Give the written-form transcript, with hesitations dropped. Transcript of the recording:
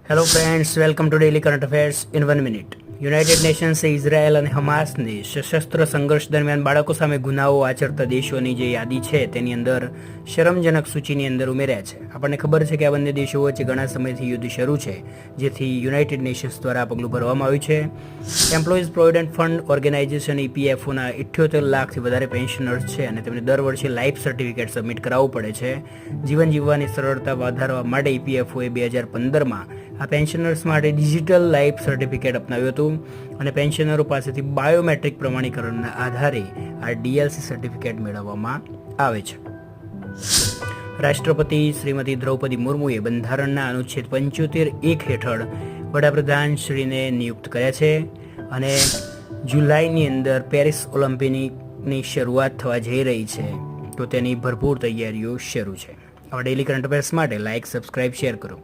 Hello friends, welcome to daily current affairs in 1 minute. United નેશન્સે Israel અને હમાસની સશસ્ત્ર સંઘર્ષ દરમિયાન બાળકો સામે ગુનાઓ આચરતા દેશોની જે યાદી છે તેની અંદર શરમજનક સૂચિની અંદર ઉમેર્યા છે. આપણને ખબર છે કે આ બંને દેશો વચ્ચે ઘણા સમયથી યુદ્ધ શરૂ છે, જેથી યુનાઇટેડ નેશન્સ દ્વારા આ પગલું ભરવામાં આવ્યું છે. એમ્પ્લોઈઝ પ્રોવિડન્ટ ફંડ ઓર્ગેનાઇઝેશન EPFOના 78 લાખથી વધારે પેન્શનર્સ છે અને તેમને દર વર્ષે લાઈફ સર્ટિફિકેટ સબમિટ કરાવવું પડે છે. જીવન જીવવાની સરળતા વધારવા માટે EPFOએ 2015માં આ પેન્શનર્સ માટે ડિજિટલ લાઈફ સર્ટિફિકેટ અપનાવ્યું હતું અને પેન્શનરો પાસેથી બાયોમેટ્રિક પ્રમાણીકરણના આધારે આ DLC સર્ટિફિકેટ મેળવવામાં આવે છે. રાષ્ટ્રપતિ શ્રીમતી દ્રૌપદી મુર્મુએ બંધારણના અનુચ્છેદ 75(1) હેઠળ વડાપ્રધાન શ્રીને નિયુક્ત કર્યા છે અને જુલાઈની અંદર પેરિસ ઓલિમ્પિકની શરૂઆત થવા જઈ રહી છે, તો તેની ભરપૂર તૈયારીઓ શરૂ છે. હવે ડેલી કરંટ અફેર્સ માટે લાઇક, સબસ્ક્રાઇબ, શેર કરો.